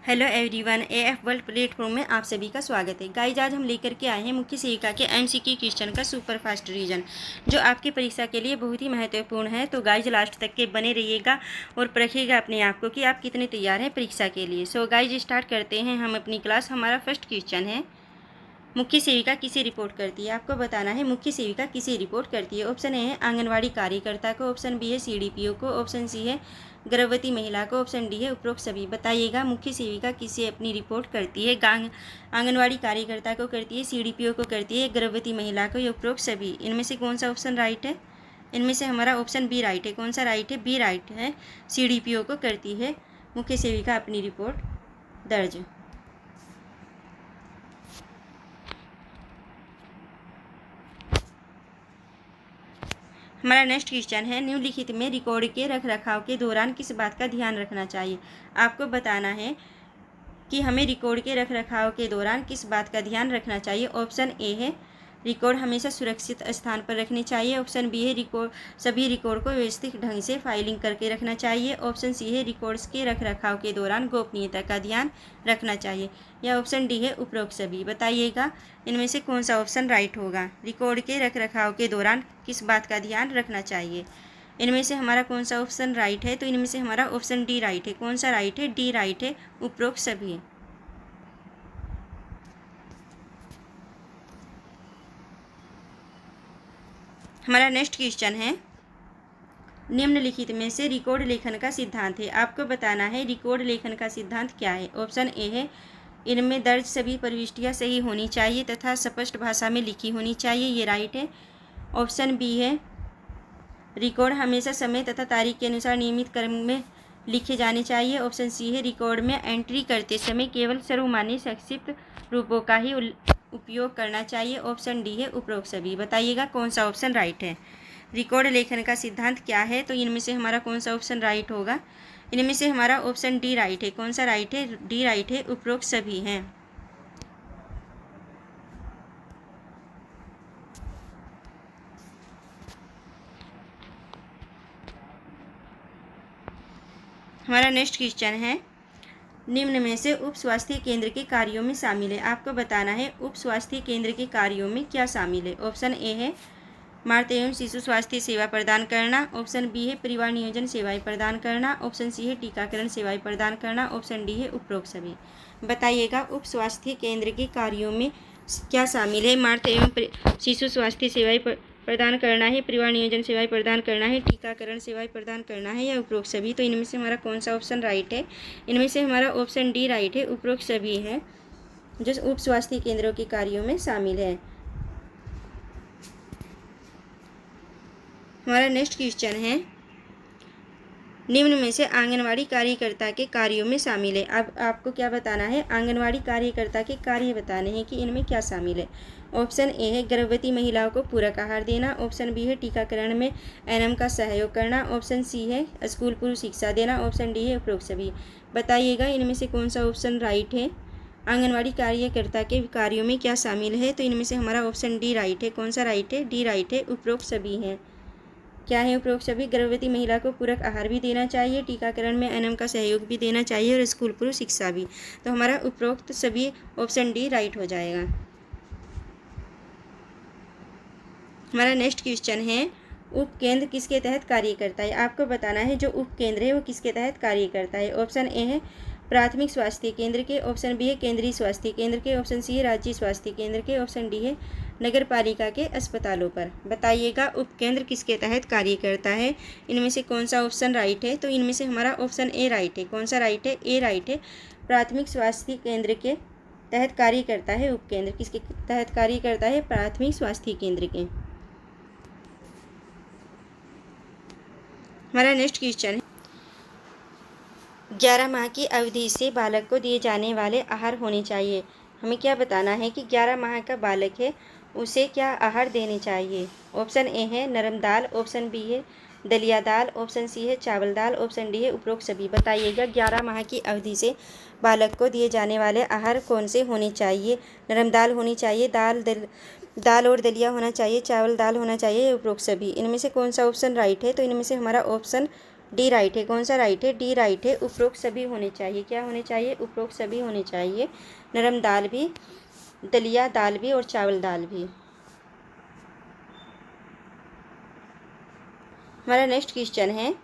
Hello everyone, AF world platform में आप सभी का स्वागत है। गाइज, आज हम लेकर के आए हैं मुख्य सेविका के एमसीक्यू क्वेश्चन का सुपर फास्ट रिवीजन, जो आपकी परीक्षा के लिए बहुत ही महत्वपूर्ण है। तो गाइज, लास्ट तक के बने रहिएगा और परखिएगा अपने आप को कि आप कितने तैयार हैं परीक्षा के लिए। सो गाइज, स्टार्ट करते हैं हम अपनी क्लास। हमारा फर्स्ट क्वेश्चन है, मुख्य सेविका किसे रिपोर्ट करती है। आपको बताना है मुख्य सेविका किसे रिपोर्ट करती है। ऑप्शन ए है आंगनवाड़ी कार्यकर्ता को, ऑप्शन बी है सीडीपीओ को, ऑप्शन सी है गर्भवती महिला को, ऑप्शन डी है उपरोक्त सभी। बताइएगा मुख्य सेविका किसे अपनी रिपोर्ट करती है। आंगनवाड़ी कार्यकर्ता को करती है, सीडीपीओ को करती है, गर्भवती महिला को या उपरोक्त सभी। इनमें से कौन सा ऑप्शन राइट है। इनमें से हमारा ऑप्शन बी राइट है। कौन सा राइट है। बी राइट है, सीडीपीओ को करती है मुख्य सेविका अपनी रिपोर्ट दर्ज। हमारा नेक्स्ट क्वेश्चन है, निम्नलिखित में रिकॉर्ड के रखरखाव के दौरान किस बात का ध्यान रखना चाहिए। आपको बताना है कि हमें रिकॉर्ड के रखरखाव के दौरान किस बात का ध्यान रखना चाहिए। ऑप्शन ए है रिकॉर्ड हमेशा सुरक्षित स्थान पर रखने चाहिए। ऑप्शन बी है सभी रिकॉर्ड को व्यवस्थित ढंग से फाइलिंग करके रखना चाहिए। ऑप्शन सी है रिकॉर्ड्स के रखरखाव के दौरान गोपनीयता का ध्यान रखना चाहिए, या ऑप्शन डी है उपरोक्त सभी। बताइएगा इनमें से कौन सा ऑप्शन राइट होगा। रिकॉर्ड के रखरखाव के दौरान किस बात का ध्यान रखना चाहिए। इनमें से हमारा कौन सा ऑप्शन राइट है। तो इनमें से हमारा ऑप्शन डी राइट है। कौन सा राइट है। डी राइट है, उपरोक्त सभी। हमारा नेक्स्ट क्वेश्चन है, निम्नलिखित में से रिकॉर्ड लेखन का सिद्धांत है। आपको बताना है रिकॉर्ड लेखन का सिद्धांत क्या है। ऑप्शन ए है इनमें दर्ज सभी प्रविष्टियां सही होनी चाहिए तथा स्पष्ट भाषा में लिखी होनी चाहिए, ये राइट है। ऑप्शन बी है रिकॉर्ड हमेशा समय तथा तारीख के अनुसार नियमित क्रम में लिखे जाने चाहिए। ऑप्शन सी है रिकॉर्ड में एंट्री करते समय केवल सर्वमान्य संक्षिप्त रूपों का ही उपयोग करना चाहिए। ऑप्शन डी है उपरोक्त सभी। बताइएगा कौन सा ऑप्शन राइट है। रिकॉर्ड लेखन का सिद्धांत क्या है। तो इनमें से हमारा कौन सा ऑप्शन राइट होगा। इनमें से हमारा ऑप्शन डी राइट है। कौन सा राइट है। डी राइट है, उपरोक्त सभी हैं। हमारा नेक्स्ट क्वेश्चन है, निम्न में से उप स्वास्थ्य केंद्र के कार्यों में शामिल है। आपको बताना है उप स्वास्थ्य केंद्र के कार्यों में क्या शामिल है। ऑप्शन ए है मातृ एवं शिशु स्वास्थ्य सेवा प्रदान करना। ऑप्शन बी है परिवार नियोजन सेवाएं प्रदान करना। ऑप्शन सी है टीकाकरण सेवाएं प्रदान करना। ऑप्शन डी है उपरोक्त सभी। बताइएगा उप स्वास्थ्य केंद्र के कार्यों में क्या शामिल है। मातृ एवं शिशु स्वास्थ्य सेवाएं प्रदान करना है, परिवार नियोजन सेवाएं प्रदान करना है, टीकाकरण सेवाएं प्रदान करना है, या उपरोक्त सभी। तो इनमें से हमारा कौन सा ऑप्शन राइट है। इनमें से हमारा ऑप्शन डी राइट है, उपरोक्त सभी है जो उप स्वास्थ्य केंद्रों के कार्यों में शामिल है। हमारा नेक्स्ट क्वेश्चन है, निम्न में से आंगनवाड़ी कार्यकर्ता के कार्यों में शामिल है। अब आपको क्या बताना है। आंगनवाड़ी कार्यकर्ता के कार्य बताने हैं कि इनमें क्या शामिल है। ऑप्शन ए है गर्भवती महिलाओं को पूरक आहार देना। ऑप्शन बी है टीकाकरण में एनएम का सहयोग करना। ऑप्शन सी है स्कूल पूर्व शिक्षा देना। ऑप्शन डी है उपरोक्त सभी। बताइएगा इनमें से कौन सा ऑप्शन राइट है। आंगनवाड़ी कार्यकर्ता के कार्यों में क्या शामिल है। तो इनमें से हमारा ऑप्शन डी राइट है। कौन सा राइट है। डी राइट है, उपरोक्त सभी हैं। क्या है उपरोक्त सभी। गर्भवती महिला को पूरक आहार भी देना चाहिए, टीकाकरण में एनएम का सहयोग भी देना चाहिए और स्कूल पूर्व शिक्षा भी। तो हमारा उपरोक्त सभी ऑप्शन डी राइट हो जाएगा। हमारा नेक्स्ट क्वेश्चन है, उपकेंद्र किसके तहत कार्य करता है। आपको बताना है जो उपकेंद्र है वो किसके तहत कार्य करता है। ऑप्शन ए है प्राथमिक स्वास्थ्य केंद्र के। ऑप्शन बी है केंद्रीय स्वास्थ्य केंद्र के। ऑप्शन सी है राज्य स्वास्थ्य केंद्र के। ऑप्शन डी है नगर पालिका के अस्पतालों पर। बताइएगा उपकेंद्र किसके तहत कार्य करता है। इनमें से कौन सा ऑप्शन राइट है। तो इनमें से हमारा ऑप्शन ए राइट है। कौन सा राइट है। ए राइट है, प्राथमिक स्वास्थ्य केंद्र के तहत कार्य करता है उपकेंद्र। किसके तहत कार्य करता है। प्राथमिक स्वास्थ्य केंद्र के। हमारा नेक्स्ट क्वेश्चन है, 11 माह की अवधि से बालक को दिए जाने वाले आहार होने चाहिए। हमें क्या बताना है कि 11 माह का बालक है उसे क्या आहार देने चाहिए। ऑप्शन ए है नरम दाल। ऑप्शन बी है दलिया दाल। ऑप्शन सी है चावल दाल। ऑप्शन डी है उपरोक्त सभी। बताइएगा 11 माह की अवधि से बालक को दिए जाने वाले आहार कौन से होने चाहिए। नरम दाल होनी चाहिए, दाल और दलिया होना चाहिए, चावल दाल होना चाहिए, उपरोक्त सभी। इनमें से कौन सा ऑप्शन राइट है। तो इनमें से हमारा ऑप्शन डी राइट है। कौन सा राइट है? डी राइट है। उपरोक्त सभी होने चाहिए। क्या होने चाहिए? उपरोक्त सभी होने चाहिए। नरम दाल भी, दलिया दाल भी और चावल दाल भी। हमारा नेक्स्ट क्वेश्चन है,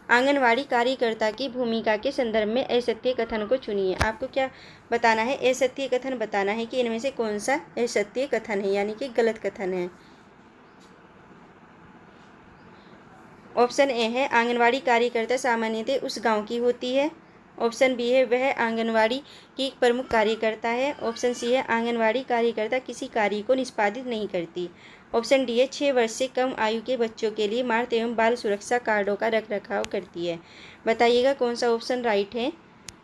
आंगनवाड़ी कार्यकर्ता की भूमिका के संदर्भ में असत्य कथन को चुनिए। आपको क्या बताना है? असत्य कथन बताना है कि इनमें से कौन सा असत्य कथन है, यानी कि गलत कथन है। ऑप्शन ए है, आंगनवाड़ी कार्यकर्ता सामान्यतः उस गांव की होती है। ऑप्शन बी है, वह आंगनवाड़ी की प्रमुख कार्यकर्ता है। ऑप्शन सी है, आंगनवाड़ी कार्यकर्ता किसी कार्य को निष्पादित नहीं करती। ऑप्शन डी है, 6 वर्ष से कम आयु के बच्चों के लिए मातृ एवं बाल सुरक्षा कार्डों का रखरखाव करती है। बताइएगा कौन सा ऑप्शन राइट है।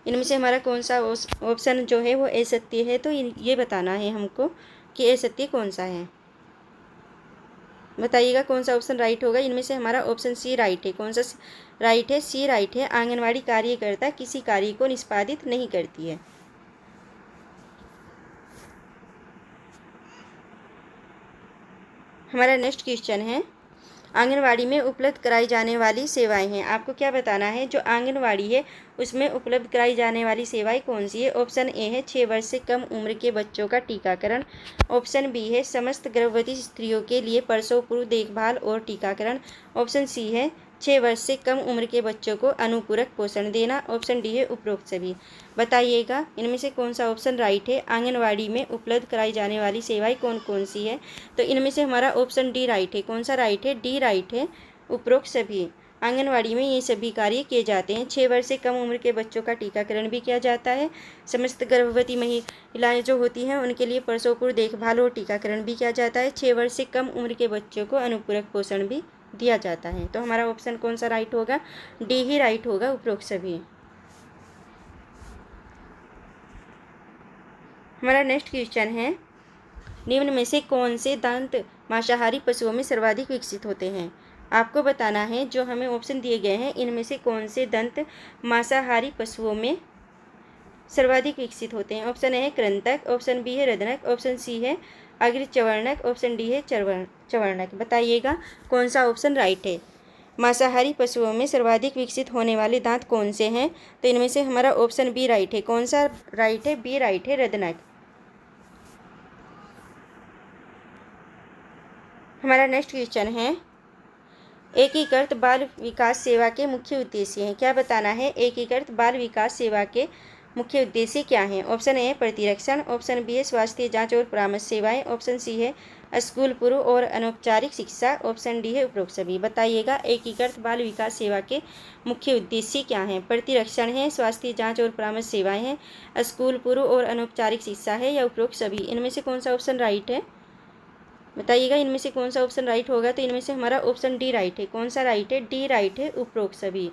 इनमें से हमारा कौन सा ऑप्शन जो है वो असत्य है, तो ये बताना है हमको कि असत्य कौन सा है। बताइएगा कौन सा ऑप्शन राइट होगा। इनमें से हमारा ऑप्शन सी राइट है। कौन सा राइट है? सी राइट है। आंगनवाड़ी कार्यकर्ता किसी कार्य को निष्पादित नहीं करती है। हमारा नेक्स्ट क्वेश्चन है, आंगनवाड़ी में उपलब्ध कराई जाने वाली सेवाएं हैं। आपको क्या बताना है? जो आंगनवाड़ी है उसमें उपलब्ध कराई जाने वाली सेवाएं कौन सी है। ऑप्शन ए है, 6 वर्ष से कम उम्र के बच्चों का टीकाकरण। ऑप्शन बी है, समस्त गर्भवती स्त्रियों के लिए प्रसव पूर्व देखभाल और टीकाकरण। ऑप्शन सी है, 6 वर्ष से कम उम्र के बच्चों को अनुपूरक पोषण देना। ऑप्शन डी है, उपरोक्त सभी। बताइएगा इनमें से कौन सा ऑप्शन राइट है। आंगनवाड़ी में उपलब्ध कराई जाने वाली सेवाएं कौन कौन सी है, तो इनमें से हमारा ऑप्शन डी राइट है। कौन सा राइट है? डी राइट है, उपरोक्त सभी। आंगनवाड़ी में ये सभी कार्य किए जाते हैं। 6 वर्ष से कम उम्र के बच्चों का टीकाकरण भी किया जाता है। समस्त गर्भवती महिलाएं जो होती हैं उनके लिए प्रसव पूर्व देखभाल और टीकाकरण भी किया जाता है। 6 वर्ष से कम उम्र के बच्चों को अनुपूरक पोषण भी दिया जाता है। तो हमारा ऑप्शन कौन सा राइट होगा? डी ही राइट होगा, उपरोक्त सभी। हमारा नेक्स्ट क्वेश्चन है, निम्न में से कौन से दांत मांसाहारी पशुओं में सर्वाधिक विकसित होते हैं। आपको बताना है जो हमें ऑप्शन दिए गए हैं इनमें से कौन से दंत मांसाहारी पशुओं में सर्वाधिक विकसित होते हैं। ऑप्शन ए है कृंतक, ऑप्शन बी है रदनक, ऑप्शन सी है अग्रचवर्णक, ऑप्शन डी है चवर्णक। बताइएगा कौन सा ऑप्शन राइट है। मांसाहारी पशुओं में सर्वाधिक विकसित होने वाले दांत कौन से हैं, तो इनमें से हमारा ऑप्शन बी राइट है। कौन सा राइट है? बी राइट है, रदनक। हमारा नेक्स्ट क्वेश्चन है, एकीकृत बाल विकास सेवा के मुख्य उद्देश्य हैं। क्या बताना है? एकीकृत बाल विकास सेवा के मुख्य उद्देश्य क्या हैं। ऑप्शन ए है प्रतिरक्षण, ऑप्शन बी है स्वास्थ्य जांच और परामर्श सेवाएं, ऑप्शन सी है स्कूल पूर्व और अनौपचारिक शिक्षा, ऑप्शन डी है उपरोक्त सभी। बताइएगा एकीकृत बाल विकास सेवा के मुख्य उद्देश्य क्या हैं। प्रतिरक्षण है, स्वास्थ्य जाँच और परामर्श सेवाएँ हैं, स्कूल पूर्व और अनौपचारिक शिक्षा है, या उपरोक्त सभी। इनमें से कौन सा ऑप्शन राइट है? बताइएगा इनमें से कौन सा ऑप्शन राइट होगा। तो इनमें से हमारा ऑप्शन डी राइट है। कौन सा राइट है? डी राइट है, उपरोक्त सभी।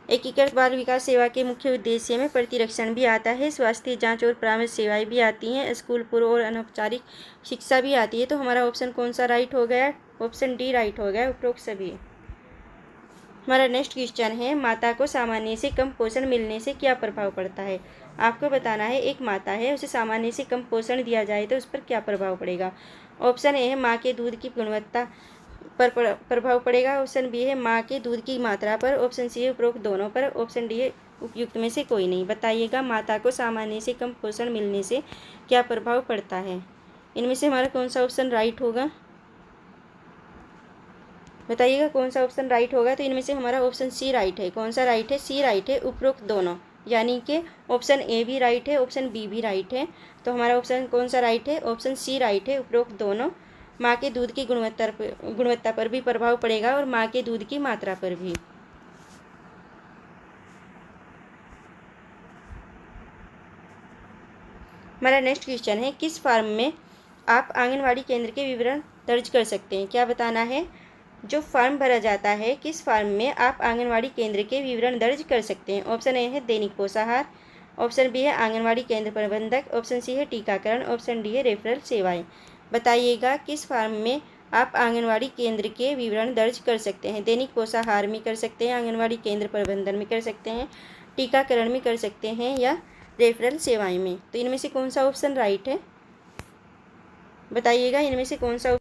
एकीकृत बाल विकास सेवा के मुख्य उद्देश्य में प्रतिरक्षण भी आता है, स्वास्थ्य जांच और परामर्श सेवाएं भी आती हैं, स्कूल पूर्व और अनौपचारिक शिक्षा भी आती है। तो हमारा ऑप्शन कौन सा राइट हो गया? ऑप्शन डी राइट हो गया, उपरोक्त सभी। हमारा नेक्स्ट क्वेश्चन है, माता को सामान्य से कम पोषण मिलने से क्या प्रभाव पड़ता है। आपको बताना है, एक माता है उसे सामान्य से कम पोषण दिया जाए तो उस पर क्या प्रभाव पड़ेगा। ऑप्शन ए है माँ के दूध की गुणवत्ता पर प्रभाव पड़ेगा, ऑप्शन बी है माँ के दूध की मात्रा पर, ऑप्शन सी है उपरोक्त दोनों पर, ऑप्शन डी है उपयुक्त में से कोई नहीं। बताइएगा माता को सामान्य से कम पोषण मिलने से क्या प्रभाव पड़ता है। इनमें से हमारा कौन सा ऑप्शन राइट होगा। बताइएगा कौन सा ऑप्शन राइट होगा। तो इनमें से हमारा ऑप्शन सी राइट है। कौन सा राइट है? सी राइट है, उपरोक्त दोनों, यानी कि ऑप्शन ए भी राइट है, ऑप्शन बी भी राइट है। तो हमारा ऑप्शन कौन सा राइट है? ऑप्शन सी राइट है, उपरोक्त दोनों। माँ के दूध की गुणवत्ता पर भी प्रभाव पड़ेगा और माँ के दूध की मात्रा पर भी। हमारा नेक्स्ट क्वेश्चन है, किस फॉर्म में आप आंगनवाड़ी केंद्र के विवरण दर्ज कर सकते हैं। क्या बताना है? जो फॉर्म भरा जाता है किस फॉर्म में आप आंगनवाड़ी केंद्र के विवरण दर्ज कर सकते हैं। ऑप्शन ए है दैनिक पोषाहार, ऑप्शन बी है आंगनवाड़ी केंद्र प्रबंधक, ऑप्शन सी है टीकाकरण, ऑप्शन डी है रेफरल सेवाएं। बताइएगा किस फॉर्म में आप आंगनवाड़ी केंद्र के विवरण दर्ज कर सकते हैं। दैनिक पोषाहार में कर सकते हैं, आंगनवाड़ी केंद्र प्रबंधन में कर सकते हैं, टीकाकरण में कर सकते हैं, या रेफरल सेवाएं में। तो इनमें से कौन सा ऑप्शन राइट है। बताइएगा इनमें से कौन सा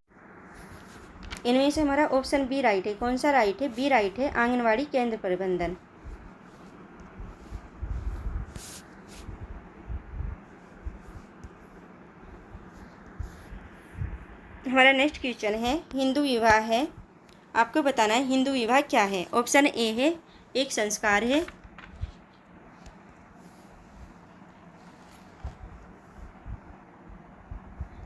इनमें से हमारा ऑप्शन बी राइट है। कौन सा राइट है? बी राइट है, आंगनवाड़ी केंद्र प्रबंधन। हमारा नेक्स्ट क्वेश्चन है, हिंदू विवाह है, आपको बताना है हिंदू विवाह क्या है। ऑप्शन ए है एक संस्कार है,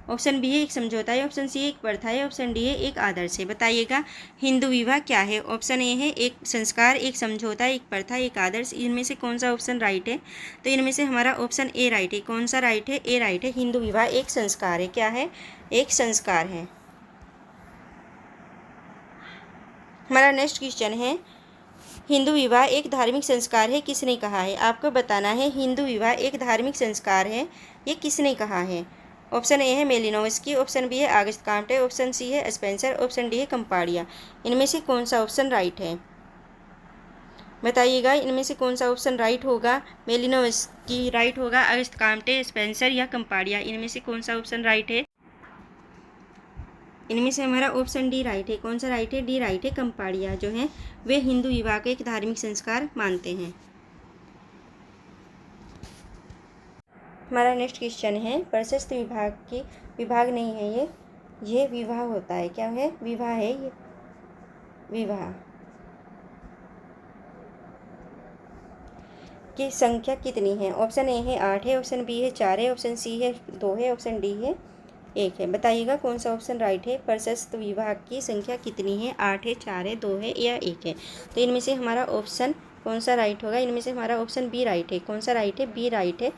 ऑप्शन बी है एक समझौता है, ऑप्शन सी एक प्रथा है, ऑप्शन डी है एक आदर्श है। बताइएगा हिंदू विवाह क्या है। ऑप्शन ए है एक संस्कार, एक समझौता, एक प्रथा, एक आदर्श। इनमें से कौन सा ऑप्शन राइट है? तो इनमें से हमारा ऑप्शन ए राइट है। कौन सा राइट है? ए राइट है, हिंदू विवाह एक संस्कार है। क्या है? एक संस्कार है। हमारा नेक्स्ट क्वेश्चन है, हिंदू विवाह एक धार्मिक संस्कार है, किसने कहा है? आपको बताना है हिंदू विवाह एक धार्मिक संस्कार है, ये किसने कहा है। ऑप्शन ए है मेलिनोवस्की, ऑप्शन बी है आगस्ट काम्टे, ऑप्शन सी है स्पेंसर, ऑप्शन डी है कंपाड़िया। इनमें से कौन सा ऑप्शन राइट है? बताइएगा इनमें से कौन सा ऑप्शन राइट होगा। मेलिनोवस्की राइट होगा, अगस्त काम्टे, स्पेंसर या कंपाड़िया। इनमें से कौन सा ऑप्शन राइट है? इनमें से हमारा ऑप्शन डी राइट है। कौन सा राइट है? डी राइट है, कंपाड़िया जो है वे हिंदू विवाह को एक धार्मिक संस्कार मानते हैं। हमारा नेक्स्ट क्वेश्चन है, प्रशस्त विभाग नहीं है ये विवाह होता है। क्या है? विवाह है ये, विवाह की संख्या कितनी है? ऑप्शन ए है 8 है, ऑप्शन बी है 4 है, ऑप्शन सी है 2 है, ऑप्शन डी है 1 है। बताइएगा कौन सा ऑप्शन राइट है। प्रशस्त विवाह की संख्या कितनी है? 8 है, 4 है, 2 है या 1 है। तो इनमें से हमारा ऑप्शन कौन सा राइट होगा? इनमें से हमारा ऑप्शन बी राइट है। कौन सा राइट है? बी राइट है।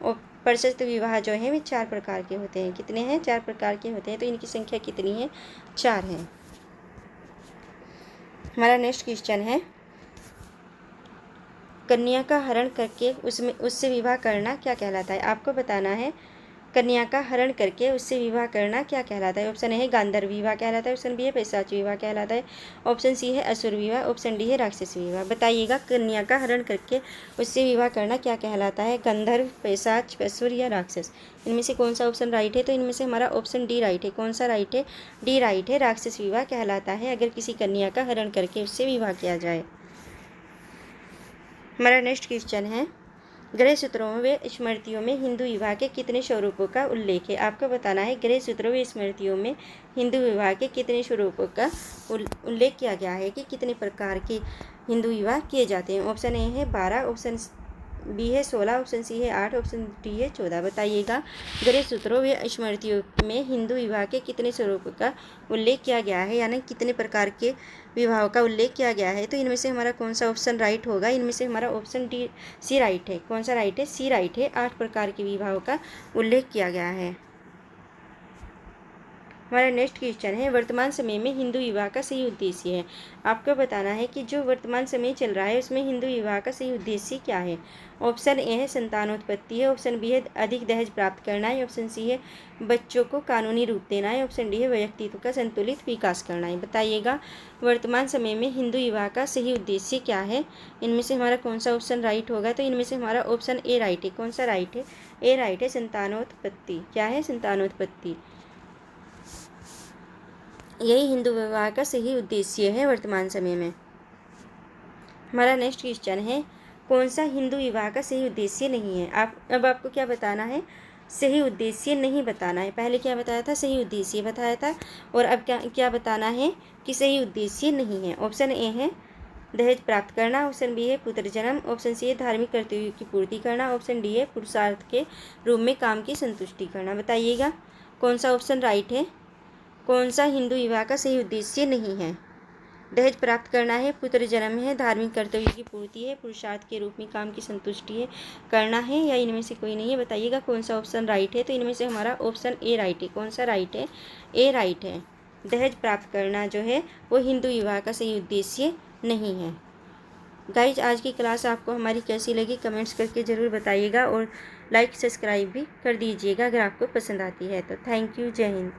और प्रशस्त विवाह जो है वे 4 प्रकार के होते हैं। कितने हैं? 4 प्रकार के होते हैं। तो इनकी संख्या कितनी है? 4 है। हमारा नेक्स्ट क्वेश्चन है, कन्या का हरण करके उससे विवाह करना क्या कहलाता है? आपको बताना है कन्या का हरण करके उससे विवाह करना क्या कहलाता है। ऑप्शन ए है गांधर्व विवाह कहलाता है, ऑप्शन बी है पैशाच विवाह कहलाता है, ऑप्शन सी है असुर विवाह, ऑप्शन डी है राक्षस विवाह। बताइएगा कन्या का हरण करके उससे विवाह करना क्या कहलाता है? गंधर्व, पैशाच, असुर या राक्षस। इनमें से कौन सा ऑप्शन राइट है? तो इनमें से हमारा ऑप्शन डी राइट है। कौन सा राइट है? डी राइट है, राक्षस विवाह कहलाता है अगर किसी कन्या का हरण करके उससे विवाह किया जाए। हमारा नेक्स्ट क्वेश्चन है, गृह सूत्रों व स्मृतियों में हिंदू विवाह के कितने स्वरूपों का उल्लेख है? आपको बताना है गृह सूत्रों व स्मृतियों में हिंदू विवाह के कितने स्वरूपों का उल्लेख किया गया है कि कितने प्रकार के हिंदू विवाह किए जाते हैं। ऑप्शन ए है 12, ऑप्शन बी है 16, ऑप्शन सी है 8, ऑप्शन डी है 14। बताइएगा गृह सूत्रों व स्मृतियों में हिंदू विवाह के कितने स्वरूपों का उल्लेख किया गया है, यानी कितने प्रकार के विवाहों का उल्लेख किया गया है। तो इनमें से हमारा कौन सा ऑप्शन राइट होगा? इनमें से हमारा ऑप्शन डी सी राइट है। कौन सा राइट है? सी राइट है, 8 प्रकार के विवाहों का उल्लेख किया गया है। हमारा नेक्स्ट क्वेश्चन है, वर्तमान समय में हिंदू विवाह का सही उद्देश्य है। आपको बताना है कि जो वर्तमान समय चल रहा है उसमें हिंदू विवाह का सही उद्देश्य क्या है। ऑप्शन ए है संतानोत्पत्ति है, ऑप्शन बी है अधिक दहेज प्राप्त करना है, ऑप्शन सी है बच्चों को कानूनी रूप देना है, ऑप्शन डी है व्यक्तित्व का संतुलित विकास करना है। बताइएगा वर्तमान समय में हिंदू विवाह का सही उद्देश्य क्या है। इनमें से हमारा कौन सा ऑप्शन राइट होगा? तो इनमें से हमारा ऑप्शन ए राइट है। कौन सा राइट है? ए राइट है, संतानोत्पत्ति। क्या है? संतानोत्पत्ति। यही हिंदू विवाह का सही उद्देश्य है वर्तमान समय में। हमारा नेक्स्ट क्वेश्चन है, कौन सा हिंदू विवाह का सही उद्देश्य नहीं है। अब आपको क्या बताना है? सही उद्देश्य नहीं बताना है। पहले क्या बताया था? सही उद्देश्य बताया था। और अब क्या बताना है कि सही उद्देश्य नहीं है। ऑप्शन ए है दहेज प्राप्त करना, ऑप्शन बी है पुत्र जन्म, ऑप्शन सी है धार्मिक कर्तव्यों की पूर्ति करना, ऑप्शन डी है पुरुषार्थ के रूप में काम की संतुष्टि करना। बताइएगा कौन सा ऑप्शन राइट है। कौन सा हिंदू विवाह का सही उद्देश्य नहीं है? दहेज प्राप्त करना है, पुत्र जन्म है, धार्मिक कर्तव्य की पूर्ति है, पुरुषार्थ के रूप में काम की संतुष्टि है करना है, या इनमें से कोई नहीं है। बताइएगा कौन सा ऑप्शन राइट है। तो इनमें से हमारा ऑप्शन ए राइट है। कौन सा राइट है? ए राइट है, दहेज प्राप्त करना जो है वो हिंदू विवाह का सही उद्देश्य नहीं है। गाइज आज की क्लास आपको हमारी कैसी लगी कमेंट्स करके ज़रूर बताइएगा और लाइक सब्सक्राइब भी कर दीजिएगा अगर आपको पसंद आती है तो। थैंक यू, जय हिंद।